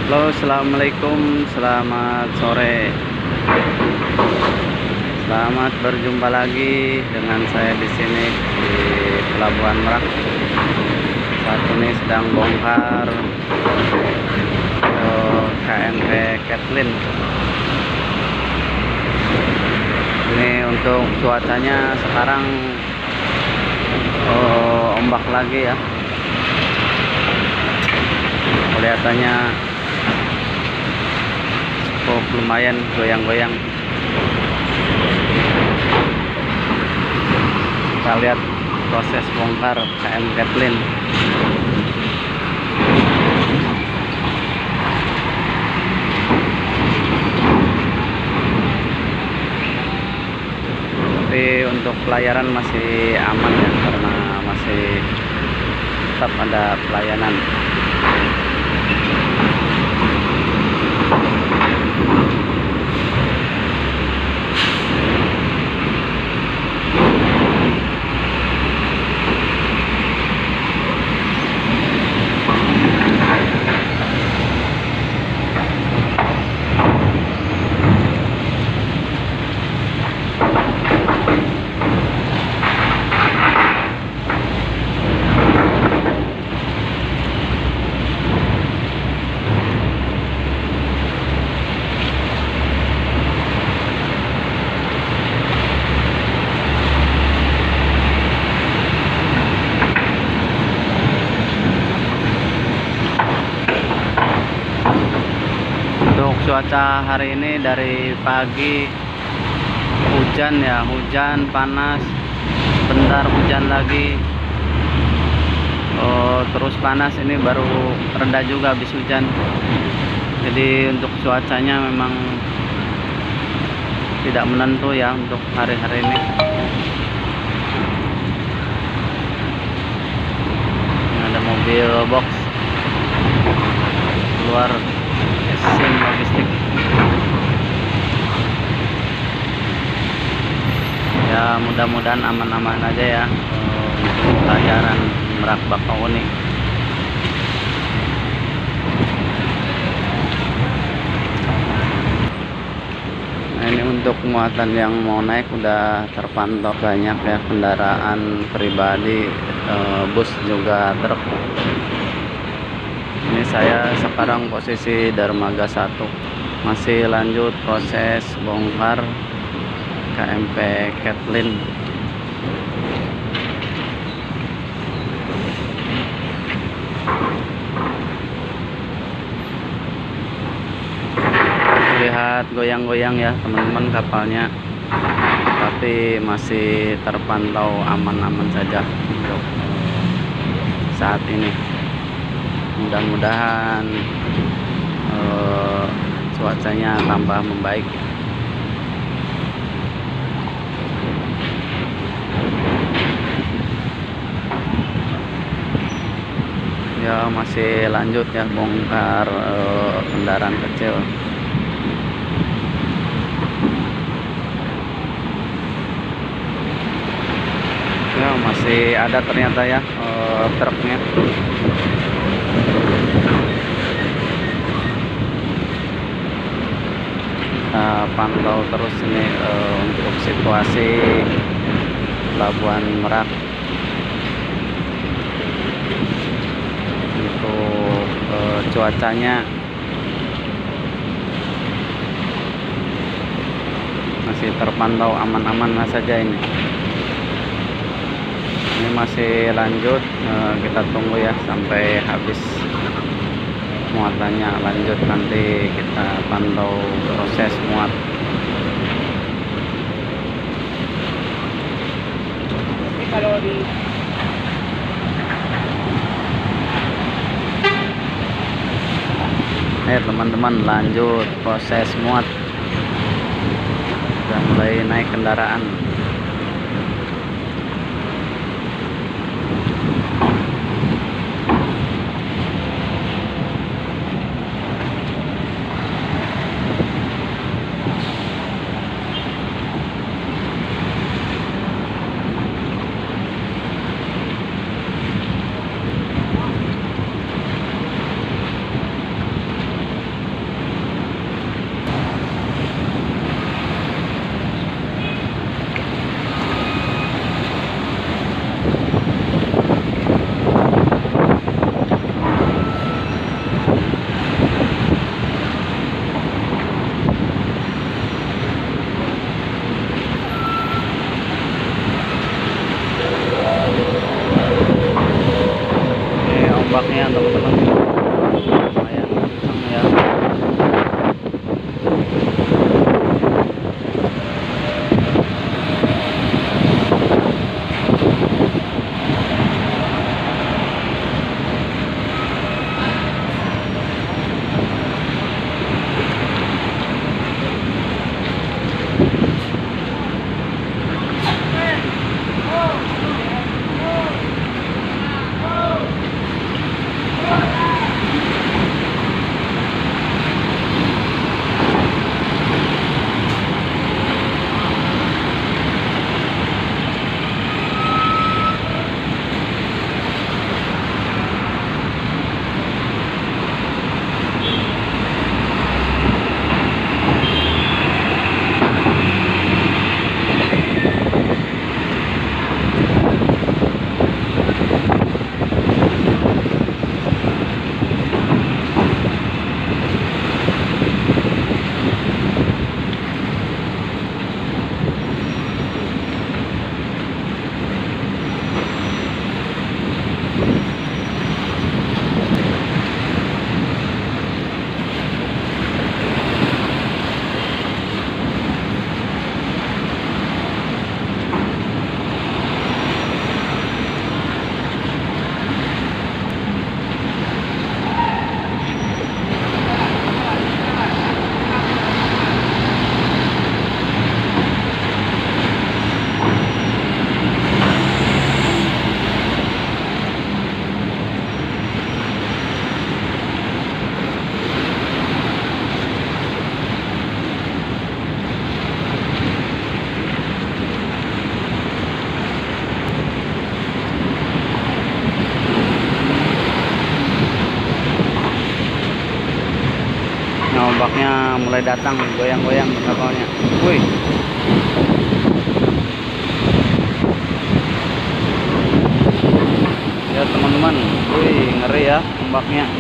Halo, assalamualaikum, selamat sore. Selamat berjumpa lagi dengan saya di sini di Pelabuhan Merak. Saat ini sedang bongkar KMP Kathleen. Ini untuk cuacanya sekarang ombak lagi ya. Kelihatannya cukup lumayan goyang-goyang. Kita lihat proses bongkar KM Kathleen. Tapi untuk pelayaran masih aman ya, karena masih tetap ada pelayanan. Untuk cuaca hari ini dari pagi hujan ya, hujan panas, bentar hujan lagi, terus panas. Ini baru reda juga habis hujan. Jadi untuk cuacanya memang tidak menentu ya untuk hari-hari ini. Ini ada mobil box keluar SIM logistik ya, mudah-mudahan aman-aman aja ya untuk pelayaran Merak Bakahuni. Nah, ini untuk muatan yang mau naik udah terpantau banyak ya, kendaraan pribadi, bus juga truk. Ini saya sekarang posisi Dermaga 1, masih lanjut proses bongkar KMP Kathleen. Lihat goyang-goyang ya teman-teman kapalnya, tapi masih terpantau aman-aman saja untuk saat ini. Mudah-mudahan cuacanya tambah membaik. Ya, masih lanjut ya bongkar kendaraan kecil. Ya, masih ada ternyata ya truknya. Kita pantau terus ini untuk situasi Pelabuhan Merak. Untuk cuacanya masih terpantau aman-aman saja ini. Ini masih lanjut, kita tunggu ya sampai habis muatannya, lanjut nanti kita pantau proses muat. Kalau di Teman-teman, lanjut proses muat, sudah mulai naik kendaraan. ombaknya mulai datang, goyang-goyang kapalnya. Wih. Ya teman-teman, wih ngeri ya ombaknya.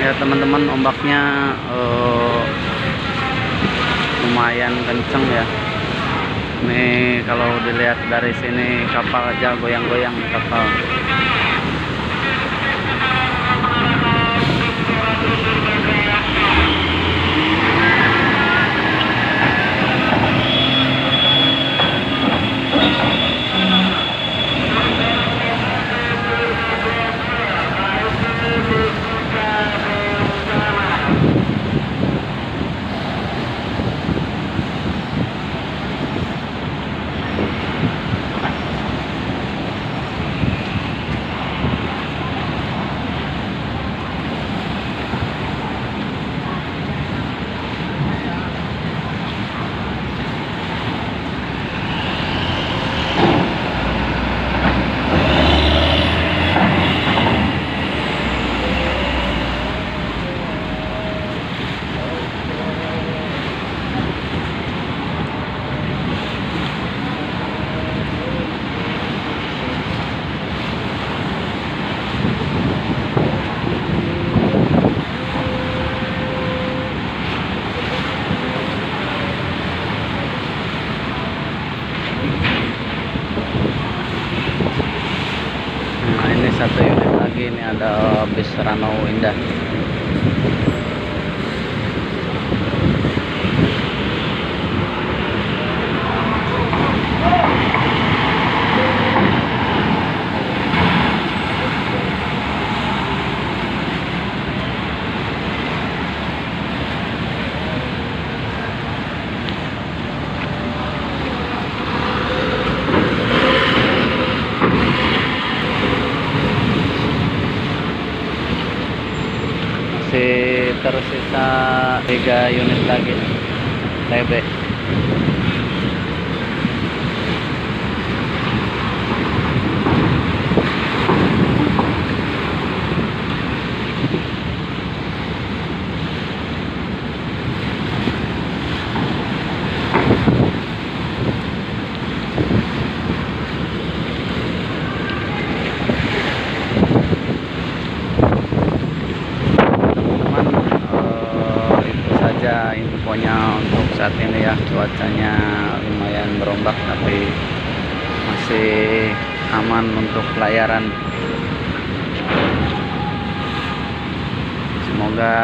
Ya teman-teman, ombaknya lumayan kenceng ya. Ini kalau dilihat dari sini kapal aja goyang-goyang kapal. Nah, ini satu unit lagi, ini ada bis Ranau Indah. Masih tersisa 3 unit lagi TB. Infonya untuk saat ini ya, cuacanya lumayan berombak tapi masih aman untuk pelayaran. Semoga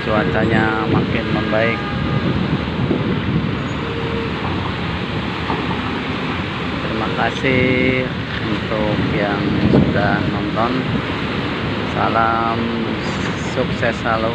cuacanya makin membaik. Terima kasih untuk yang sudah nonton. Salam sukses selalu.